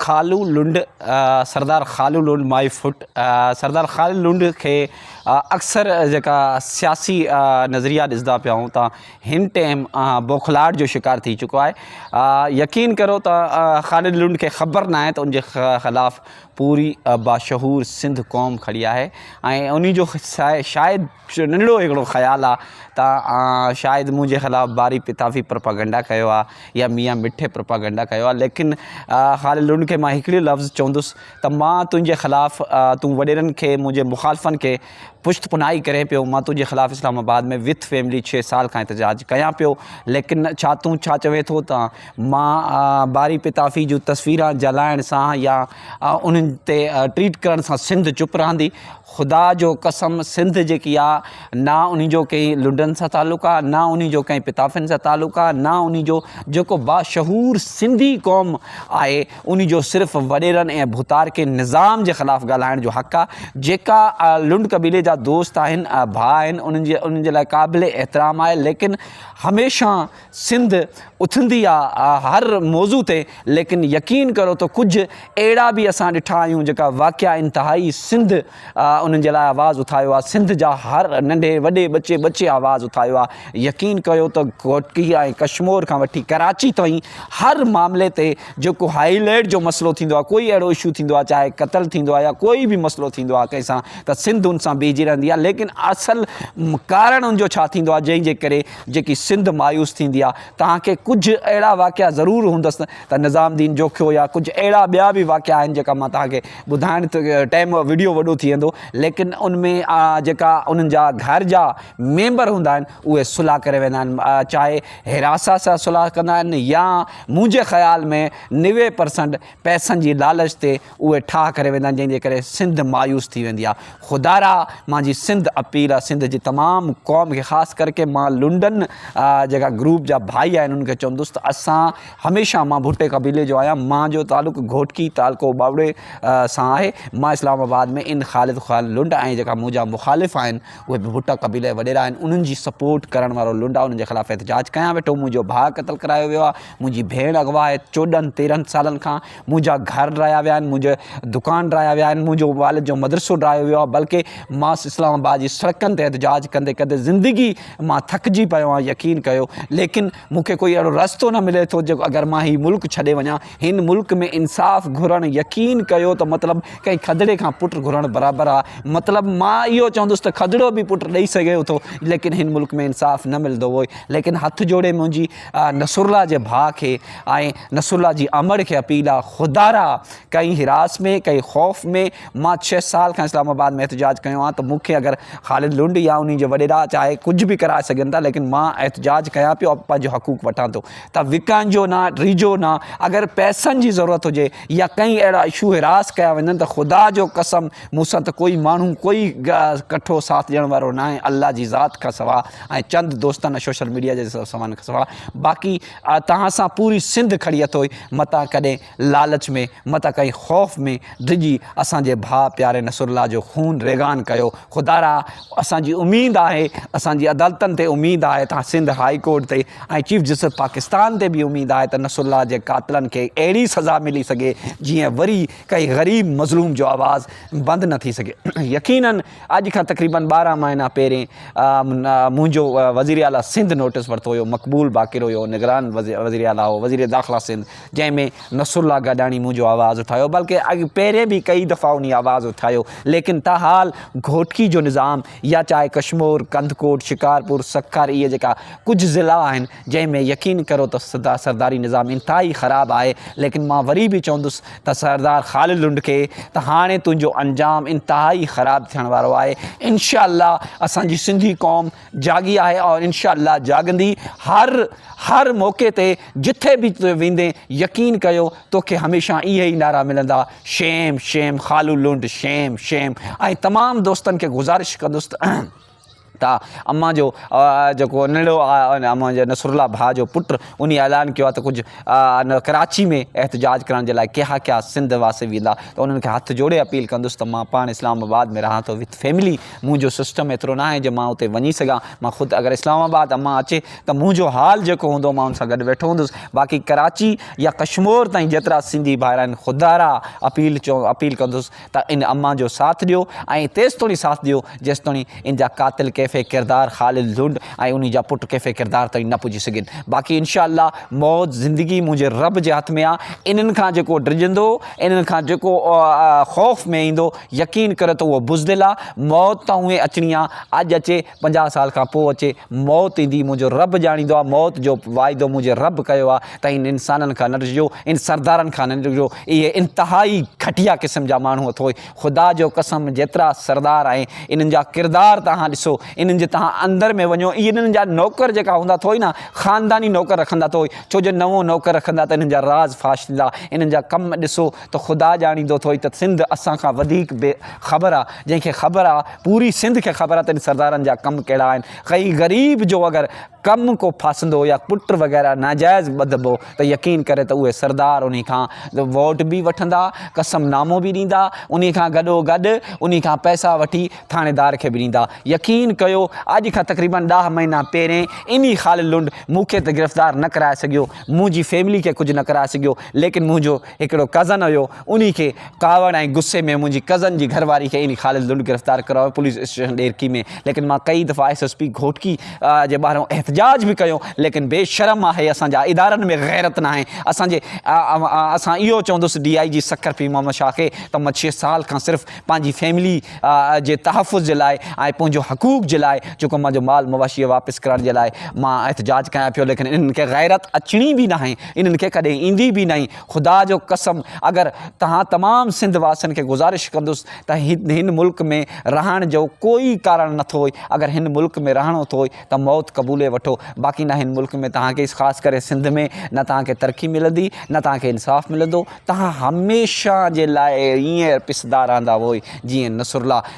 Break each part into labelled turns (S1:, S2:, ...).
S1: खालू लुंड सरदार खालू लुंड my foot सरदार खालू लुंड के अक्सर जेका सियासी नज़रिया ॾिसंदा पिया आहियूं त हिन टाइम बौखलाहट जो शिकार थी चुको आहे। यकीन करो त ख़ालिद लुंड के ख़बर न आहे त उनजे ख़िलाफ़ पूरी बाशहूर सिंध क़ौम खड़ी आहे ऐं उन जो शायदि नंढड़ो हिकिड़ो ख़्यालु आहे त शायदि मुंहिंजे ख़िलाफ़ बारी पिताफ़ी प्रोपागंडा कयो आहे या मियां मिठे प्रोपागंडा कयो आहे। लेकिन ख़ालिद लुंड खे मां हिकिड़ी लफ़्ज़ चवंदुसि त मां तुंहिंजे ख़िलाफ़ तूं वॾेरनि खे मुंहिंजे मुख़ालिफ़नि खे पुश्त पुनाई करे पियो, मां तुंहिंजे ख़िलाफ़ इस्लामाबाद में विथ फैमिली 6 साल खां एहतजाज कयां पियो। लेकिन छा तूं छा चवे थो त मां बारी पिताफ़ी जूं तस्वीरां जलाइण सां या उन्हनि ते ट्रीट करण सां सिंध चुप रहंदी? ख़ुदा जो कसम सिंध जेकी आहे ना उन जो कंहिं लुंडनि सां तालुक़ु आहे, ना उन जो कंहिं पिताफ़िन सां तालुक़ु आहे, ना उन जो जेको बाशहूर सिंधी क़ौम आहे उन जो सिर्फ़ु वॾेरनि ऐं भुतार के निज़ाम जे ख़िलाफ़ु ॻाल्हाइण जो हक़ आहे। जेका लुंड क़बीले जा दोस्त आहिनि, भाउ आहिनि, उन्हनि जे लाइ क़ाबिल एहतराम आहे। लेकिन हमेशह सिंध उथंदी आहे हर मौज़ू ते। लेकिन यकीन करो त कुझु अहिड़ा बि असां ॾिठा आहियूं जेका वाक़िया इंतिहाई सिंध उन्हनि जे लाइ आवाज़ु उथायो आहे। सिंध जा हर नंढे वॾे बचे आवाज़ु उथायो आहे। यकीन कयो त घोटकी ऐं कश्मीर खां वठी कराची ताईं हर मामले ते जेको हाईलाइट जो मसइलो थींदो आहे, कोई अहिड़ो इशू थींदो आहे, चाहे क़तल थींदो आहे या कोई बि मसइलो थींदो आहे कंहिंसां, त सिंध उन सां बीहजी रहंदी आहे। लेकिन असल कारण उनजो छा थींदो आहे जंहिंजे करे जेकी सिंध मायूस थींदी आहे? तव्हांखे कुझु अहिड़ा वाक़िया ज़रूरु हूंदसि त निज़ामुद्दीन जोखियो या कुझु अहिड़ा ॿिया बि वाक़िया आहिनि जेका मां तव्हांखे ॿुधाइण टाइम वीडियो वॾो थी वेंदो। लेकिन उनमें जेका उन्हनि जा घर जा मेंबर हूंदा आहिनि उहे सुलह करे वेंदा आहिनि, चाहे हिरासत सां सुलह कंदा आहिनि या मुंहिंजे ख़्याल में 90% पैसनि जी लालच ते उहे ठाह करे वेंदा आहिनि, जंहिंजे करे सिंध मायूस थी वेंदी आहे। ख़ुदारा मुंहिंजी सिंध अपील आहे सिंध जी तमामु क़ौम खे, ख़ासि करके मां लुंडन जेका ग्रुप जा भाई आहिनि उनखे चवंदुसि त असां हमेशह, मां भुट्टे क़बीले जो आहियां, मुंहिंजो तालुक़ु घोटकी तालको बावड़े सां आहे। मां इस्लामाबाद में इन ख़ालिद लुंड ऐं जेका मुंहिंजा मुख़ालिफ़ आहिनि उहे बि भुट्टा क़बीले वॾेरा आहिनि, उन्हनि जी सपोर्ट करण वारो लुंड आहे। उन्हनि जे ख़िलाफ़ एहतजाज कयां वेठो। मुंहिंजो भाउ क़तल करायो वियो आहे, मुंहिंजी भेण अगवा आहे 14-13 सालनि खां, मुंहिंजा घर रहिया विया आहिनि, मुंहिंजे दुकान रहिया विया आहिनि, मुंहिंजो वालिद जो मदरसो ॾाहियो वियो आहे। बल्कि मां इस्लामाबाद जी सड़कनि ते एहतजाज कंदे कंदे ज़िंदगी मां थकिजी पियो आहियां, यकीन कयो। लेकिन मूंखे कोई अहिड़ो रस्तो न मिले थो जेको अगरि मां हीउ मुल्क छॾे वञा। हिन मुल्क में इंसाफ़ घुरणु, यकीन कयो त मतिलबु कंहिं खदड़े खां पुटु घुरणु बराबरि आहे। मतिलबु मां इहो चवंदुसि त खदड़ो बि पुटु ॾेई सघे थो, लेकिन हिन मुल्क में इंसाफ़ न मिलंदो हुओ। लेकिन हथ जोड़े मुंहिंजी नसरुल्ला जे भाउ खे ऐं नसरुल्ला जी अमड़ खे अपील आहे, ख़ुदारा कंहिं हिरास में कंहिं ख़ौफ़ में मां 6 साल खां इस्लामाबाद में एहतजाज कयो आहे। त मूंखे अगरि ख़ालिद लुंड या उन जे वॾेरा चाहे कुझु बि कराए सघनि था, लेकिन मां एहतजाज कयां पियो, पंहिंजो हक़ूक़ वठां थो। त विकाइजो न, रीजो न। अगरि पैसनि जी ज़रूरत हुजे या कंहिं अहिड़ा इशू हिरास कया वञनि त ख़ुदा जो कसम मूंसां त कोई माण्हू कोई कठो साथ ॾियण वारो न आहे, अल्लाह जी ज़ात खां सवाइ ऐं चंद दोस्तनि सोशल मीडिया जे समान खां सवाइ। बाक़ी तव्हां सां पूरी सिंध खड़ी अथो, मता कॾहिं लालच में, मता कंहिं ख़ौफ़ में डिॼी असांजे भाउ प्यारे नसरुल्ला जो खून रेगान कयो। ख़ुदारा असांजी उमेदु आहे, असांजी अदालतनि ते उमेदु आहे, तव्हां सिंध हाई कोर्ट ते ऐं चीफ जस्टिस पाकिस्तान ते बि उमेदु आहे त नसरुल्ला जे क़ातिलनि खे अहिड़ी सज़ा मिली सघे जीअं वरी कंहिं ग़रीब मज़लूम जो आवाज़ु बंदि न थी सघे। यकीनन अॼु खां तक़रीबन 12 महीना पहिरें मुंहिंजो वज़ीर आला सिंध नोटिस वरितो हुयो, मक़बूल बाक़िर हुयो, निगरान वज़ीर आला हो, वज़ीर दाख़िला सिंध, जंहिंमें नसरुल्ला गडाणी मुंहिंजो आवाज़ु उठायो। बल्कि अॻु पहिरें बि कई दफ़ा उन आवाज़ु उठायो। लेकिन ताहाल घोटकी जो निज़ाम या चाहे कश्मीर, कंदकोट, शिकारपुर, सखर, इहे जेका कुझु ज़िला आहिनि जंहिंमें यकीन करो त सरदारी निज़ाम इंतिहाई ख़राबु आहे। लेकिन मां वरी बि चवंदुसि त सरदार ख़ालिद लुंड खे त हाणे तुंहिंजो अंजाम इंतिहाई ख़राबु थियण वारो आहे। इंशाअल्लाह असांजी सिंधी क़ौम जागी आहे और इंशाअल्लाह जागंदी। हर मौक़े ते जिथे बि वेंदे यकीन कयो तोखे हमेशह इहे ई नारा मिलंदा, शेम शेम खालू लुंड, शेम शेम। ऐं तमामु दोस्तनि खे गुज़ारिश कंदुसि वठा। अम्मा जो जेको नंढो अम्मा जे नसरुल्ला भाउ जो पुटु उन ऐलान कयो आहे त कुझु कराची में एहतजाज करण जे लाइ क्या सिंध वासे वेंदा, त उन्हनि खे हथ जोड़े अपील कंदुसि त मां पाण इस्लामाबाद में रहां थो विथ फैमिली, मुंहिंजो सिस्टम एतिरो न आहे जो मां उते वञी सघां। मां ख़ुदि अगरि इस्लामाबाद अम्मा अचे त मुंहिंजो हाल जेको हूंदो मां उन सां गॾु वेठो हूंदुसि। बाक़ी कराची या कश्मीर ताईं जेतिरा सिंधी भाइर आहिनि ख़ुदारा अपील कंदुसि त इन अम्मा जो साथ ॾियो ऐं तेसि ताईं साथ ॾियो जेसि ताईं इन जा क़ातिल कैफ़े किरदार ख़ालिद लुंड ऐं उन जा पुट कैफ़े किरदार ताईं न पुॼी सघनि। बाक़ी इनशाअल्लाह मौत ज़िंदगी मुंहिंजे रब जे हथ में आहे। इन्हनि खां जेको डिॼंदो, इन्हनि खां जेको ख़ौफ़ में ईंदो, यकीन करे त उहो बुज़दिल आहे। मौत त उहे अचणी आहे, अॼु अचे 50 साल खां पोइ अचे, मौत ईंदी। मुंहिंजो रब ॼाणींदो आहे, मौत जो वाइदो मुंहिंजे रब कयो आहे त इन इंसाननि खां न डिॼो, इन सरदारनि खां न डिॼो। इहे इंतिहाई घटिया क़िस्म जा माण्हू अथव। ख़ुदा जो कसम जेतिरा सरदार आहिनि इन्हनि जा किरदार तव्हां ॾिसो, इन्हनि जे तव्हां अंदरि में वञो, इन्हनि जा नौकर जेका हूंदा थोई न ख़ानदानी नौकर रखंदा थोई, छो जो नवों नौकर रखंदा त इन्हनि जा राज़ फाश थींदा। इन्हनि जा कम ॾिसो त ख़ुदा ॼाणींदो थोई त सिंध असांखां वधीक ख़बर आहे। जंहिंखे ख़बर आहे, पूरी सिंध खे ख़बर आहे त इन सरदारनि जा कम कहिड़ा आहिनि। कई ग़रीब जो अगरि कमु को फासंदो या पुट वग़ैरह नाजाइज़ ॿधबो त यकीन करे त उहे सरदार उन खां वोट बि वठंदा, कसमनामो बि ॾींदा, उन खां गॾोगॾु उन खां पैसा वठी थाणेदार खे बि ॾींदा। यकीन कयो अॼु खां तक़रीबन 10 महीना पहिरें इन ख़ालिद लुंड मूंखे त गिरफ़्तार न कराए सघियो, मुंहिंजी फैमिली खे कुझु न कराए सघियो, लेकिन मुंहिंजो हिकिड़ो कज़न हुयो, उन खे कावड़ ऐं गुस्से में मुंहिंजी कज़न जी घरवारी खे इन ख़ालिद लुंड गिरफ़्तार करायो पुलिस स्टेशन ॾेरकी में। लेकिन मां कई दफ़ा SSP घोटकी जे ॿाहिरां एहतजाज बि कयो, लेकिन बेशरम आहे असांजा इदारनि में गैरत न आहे। असां इहो चवंदुसि DIG सकर पी मोहम्मद शाह खे त मां 6 साल खां सिर्फ़ु पंहिंजी फैमिली जे तहफ़ुज़ जे लाइ ऐं पंहिंजो हक़ूक़ जे लाइ, जेको मुंहिंजो माल मवाशी वापसि करण जे लाइ मां एहतजाज कयां पियो, लेकिन इन्हनि खे गैरत अचणी बि न आहे, इन्हनि खे कॾहिं ईंदी बि न। ख़ुदा जो कसम अगरि तव्हां तमामु सिंध वासियुनि खे गुज़ारिश कंदुसि त हिन मुल्क में रहण जो कोई कारण नथो हुई। अगरि हिन मुल्क में रहणो थो त मौत क़बूले वठो। बाक़ी न हिन मुल्क में तव्हांखे ख़ासि करे सिंध में न तव्हांखे तरक़ी मिलंदी, न तव्हांखे इंसाफ़ मिलंदो। तव्हां हमेशह जे लाइ ईअं पिसदा रहंदा हुओ जीअं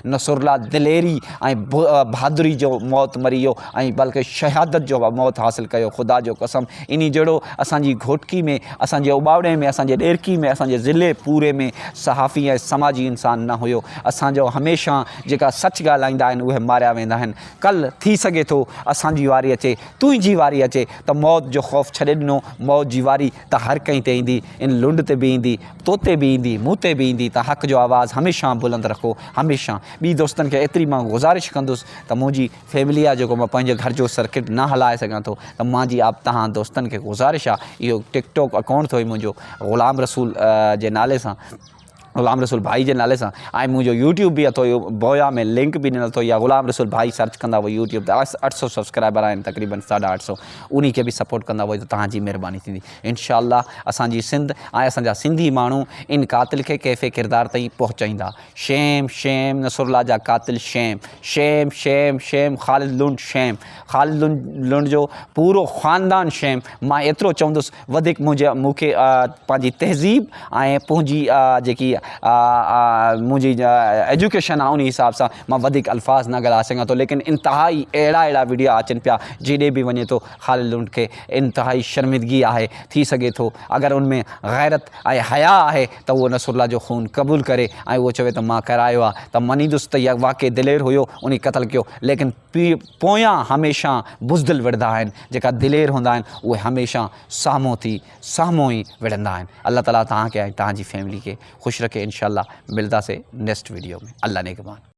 S1: नसरुल्ला दिलेरी ऐं बहादुरी जो मौत मरी वियो ऐं बल्कि शहादत जो मौत हासिलु कयो। ख़ुदा जो कसम इन जहिड़ो असांजी घोटकी में, असांजे उबावड़े में, असांजे ॾेरकी में, असांजे ज़िले पूरे में सहाफ़ी ऐं समाजी इंसान न हुयो। असांजो हमेशह जेका सच ॻाल्हाईंदा आहिनि उहे मारिया वेंदा आहिनि। कल्ह थी सघे थो असांजी वारी अचे, तुंहिंजी वारी अचे त मौत जो ख़ौफ़ छॾे ॾिनो। मौत जी वारी त हर कंहिं ते ईंदी, इन लुंड ते बि ईंदी, तो ते बि ईंदी, मूं ते बि ईंदी। त हक़ जो आवाज़ु हमेशह बुलंद रखो, हमेशह। ॿी दोस्तनि खे एतिरी मां गुज़ारिश कंदुसि त मुंहिंजी फैमिली आहे जेको मां पंहिंजे घर जो सर्किट न हलाए सघां थो, त मुंहिंजी तव्हां दोस्तनि खे गुज़ारिश आहे, इहो टिकटॉक अकाउंट अथई मुंहिंजो ग़ुलाम रसूल जे नाले सां, ग़ुलाम रसूल भाई जे नाले सां, ऐं मुंहिंजो यूट्यूब बि अथव, बोया में लिंक बि ॾिनल अथव, या ग़ुलाम रसूल भाई सर्च कंदा हुआ यूट्यूब ते। 800 सब्सक्राइबर आहिनि तक़रीबन 850, उन खे बि सपोर्ट कंदा हुआ त तव्हांजी महिरबानी थींदी। इनशाअल्लाह असांजी सिंध ऐं असांजा सिंधी माण्हू इन क़ातिल खे कैफ़े किरदार ताईं पहुचाईंदा। शेम शेम नसरुल्ला जा क़ातिल, शेम शेम शेम शेम ख़ालिद लुंड, शेम ख़ालिद लुंड जो पूरो ख़ानदान शेम। मां एतिरो चवंदुसि वधीक मूंखे पंहिंजी तहज़ीब ऐं पंहिंजी जेकी मुंहिंजी एजुकेशन आहे उन हिसाब सां मां वधीक अल्फाज़ न ॻाल्हाए सघां थो, लेकिन इंतिहाई अहिड़ा वीडियो अचनि पिया जेॾे बि वञे थो ख़ालिद लुंड खे इंतिहाई शर्मिंदगी आहे। थी सघे थो अगरि उनमें गैरत ऐं हया आहे त उहो नसरुल्ला जो खून क़बूल करे ऐं उहो चवे त मां करायो आहे, त मञींदुसि त इहा वाक़ई दिलेर हुयो, उन क़तल कयो। लेकिन पोयां हमेशह बुज़दिल विढ़ंदा आहिनि, जेका दिलेर हूंदा आहिनि उहे हमेशह साम्हूं ई विढ़ंदा आहिनि। अल्लाह ताला तव्हांखे ऐं तव्हांजी फैमिली खे ख़ुशि रखे। इंशाअल्लाह मिलंदासीं नेक्स्ट वीडियो में। अल्लाह नेगहबान।